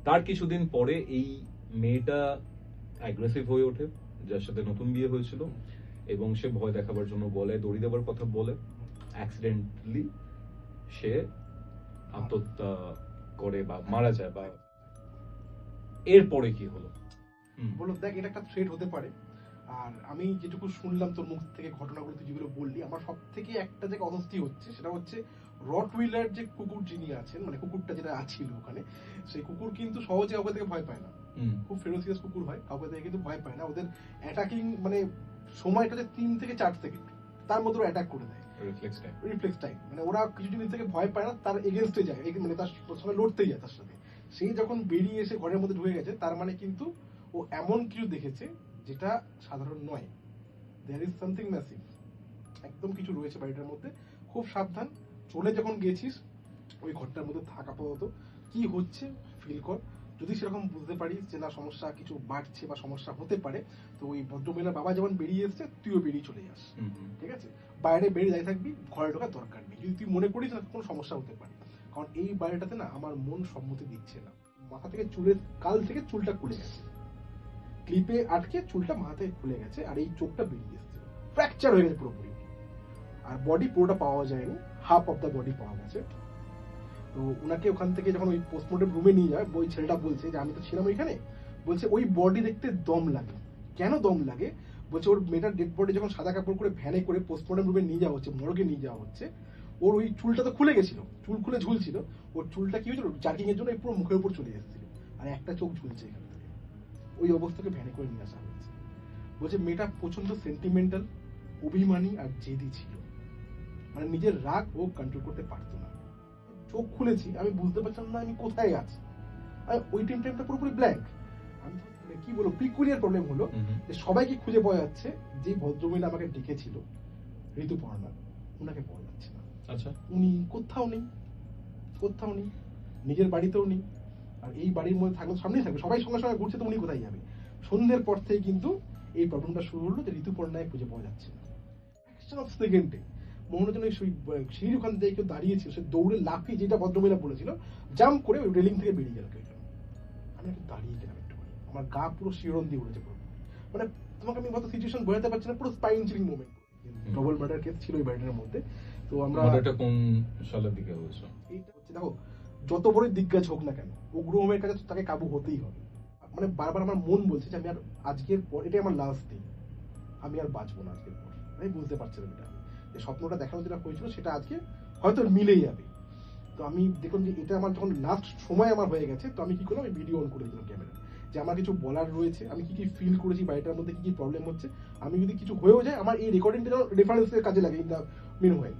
তার কিছুদিন পরে এই মেয়েটা অ্যাগ্রেসিভ হয়ে ওঠে, যার সাথে নতুন বিয়ে হয়েছিল, এবং সে ভয় দেখাবার জন্য গলায় দড়ি দেওয়ার কথা বলে অ্যাক্সিডেন্টালি সে আত্মহত্যা করে বা মারা যায়। বা এরপরে কি হলো? বললো দেখ এটা একটা থ্রেট হতে পারে। আর আমি যেটুকু শুনলাম তোর মুখ থেকে ঘটনাগুলো তুই যেগুলো বললি, আমার সব থেকে একটা জায়গায় অস্বস্তি হচ্ছে, সেটা হচ্ছে রটউইলার যে কুকুর যিনি আছেন, মানে কুকুরটা যেটা আছিল ওখানে, সেই কুকুর কিন্তু সহজে কাউকে থেকে ভয় পায় না। খুব ফেরোসিয়াস কুকুর হয়, কাউকে থেকে কিন্তু ভয় পায় না। ওদের অ্যাটাকিং মানে সময়টা হচ্ছে 3 থেকে 4 সেকেন্ড, তার মধ্যে অ্যাটাক করে দেয়। রিফ্লেক্স টাইম, মানে ওরা কিছু জিনিস থেকে ভয় পায় না, তার এগেনস্টে যায়, মানে তার সঙ্গে লড়তেই যায় তার সাথে। সেই যখন বেরিয়ে এসে ঘরের মধ্যে ঢুকে গেছে, তার মানে কিন্তু ও এমন কিছু দেখেছে যেটা সাধারণ নয়। দেয়ার ইজ সামথিং ম্যাসিভ, একদম কিছু রয়েছে বাড়িটার মধ্যে। খুব সাবধান, চলে যখন গেছিস ওই ঘরটার মধ্যে থাক, আপাতত কি হচ্ছে ফিল কর। যদি সেরকম বুঝতে পারিস যে না সমস্যা কিছু বাড়ছে বা সমস্যা হতে পারে, তো ওই ভদ্রমহিলার বাবা যেমন বেরিয়ে এসছে, তুইও বেরিয়ে চলে যাস, ঠিক আছে? বাইরে বেরিয়ে দাঁড়িয়ে থাকবি, ঘরে ঢোকার দরকার নেই যদি তুই মনে করিস না কোনো সমস্যা হতে পারে। কারণ এই বাড়িটাতে না আমার মন সম্মতি দিচ্ছে না। মাথা থেকে চুলের কাল থেকে চুলটা খুলে গেছে, ক্লিপে আটকে চুলটা মাথা থেকে খুলে গেছে, আর এই চোখটা বেরিয়ে এসছে, ফ্র্যাকচার হয়ে গেছে পুরোপুরি। আর বডি পুরোটা পাওয়া যায়নি, হাফ অফ দ্য বডি পাওয়া গেছে। তো ওনাকে ওখান থেকে যখন ওই পোস্টমর্টম রুমে নিয়ে যায়, ওই ছেলেটা বলছে যে আমি তো ছিলাম ওইখানে, বলছে ওই বডি দেখতে দম লাগে। কেন দম লাগে? বলছে ওর মেয়েটার ডেড বডি যখন সাদা কাপড় করে ভ্যানে করে পোস্টমর্টম রুমে নিয়ে যাওয়া হচ্ছে, মর্গে নিয়ে যাওয়া হচ্ছে, ওর ওই চুলটা তো খুলে গেছিল, চুল খুলে ঝুলছিল, ওর চুলটা কি হয়েছিল জার্কিং এর জন্য পুরো মুখের উপর চলে এসেছিল, আর একটা চোখ ঝুলছে এখান থেকে। ওই অবস্থাকে ভ্যানে করে নিয়ে আসা হয়েছে। বলছে মেয়েটা প্রচন্ড সেন্টিমেন্টাল, অভিমানী আর জেদি ছিল, মানে নিজের রাগ ও কন্ট্রোল করতে পারতো না। চোখ খুলেছি, আমি বুঝতে পারছিলাম না আমি কোথায় আছি। ওই টাইমটা পুরোপুরি ব্ল্যাঙ্ক। আমি কি বলবো, পিকুলিয়ার প্রবলেম হলো যে সবাইকে খুঁজে পাওয়া যাচ্ছে, যে ভদ্রমহিলা আমাকে ডেকেছিল ঋতুপর্ণা, ওনাকে পাওয়া যাচ্ছে না। আচ্ছা, উনি কোথাও নেই, কোথাও নেই, নিজের বাড়িতেও নেই। আর এই বাড়ির মধ্যে থাকলে সামনেই থাকবে, সবাই সঙ্গে সঙ্গে ঘুরছে, তো উনি কোথায় যাবে? সন্ধ্যের পর থেকে কিন্তু এই প্রবলেমটা শুরু হলো যে ঋতুপর্ণায় খুঁজে পাওয়া যাচ্ছে না। ফ্র্যাকশন অফ সেকেন্ডে মনে হচ্ছে সিঁড়ির ওখান থেকে কেউ দাঁড়িয়েছিল, সে দৌড়ে লাফিয়ে, যেটা ভদ্রমহিলা বলেছিল, জাম্প করে ওই রেলিং থেকে বেরিয়ে গেল কেউ। আমি একটু দাঁড়িয়ে গেলাম, একটু আমার গা পুরো শিরন দিয়ে উঠেছে পুরো, মানে তোমাকে আমি হয়তো সিচুয়েশন বোঝাতে পারছি না, পুরো spine chilling moment. Double murder case ছিল ওই বাড়িটার মধ্যে। তো আমরা এটা কোন সালের দিকে হয়েছে? এইটা হচ্ছে দেখো, যত বড় দিগ্গজ হোক না কেন, উগ্রমের কাছে তাকে কাবু হতেই হবে। মানে বারবার আমার মন বলছে যে আমি আর আজকের পর, এটাই আমার লাস্ট দিন, আমি আর বাঁচবো না আজকের পর। আমি বুঝতে পারছিলাম এটা, যে স্বপ্নটা দেখানো যেটা হয়েছিল সেটা আজকে হয়তো মিলেই যাবে। তো আমি দেখুন যে এটা আমার যখন লাস্ট সময় আমার হয়ে গেছে, তো আমি কি করলাম, আমি ভিডিও অন করে দিলাম ক্যামেরা, যে আমার কিছু বলার রয়েছে, আমি কি কি ফিল করেছি বাড়িটার মধ্যে, কি কি প্রবলেম হচ্ছে। আমি যদি কিছু হয়েও যায়, আমার এই রেকর্ডিংটা যেন রেফারেন্সের কাজে লাগে ইন দ্য মিন ওয়াইল।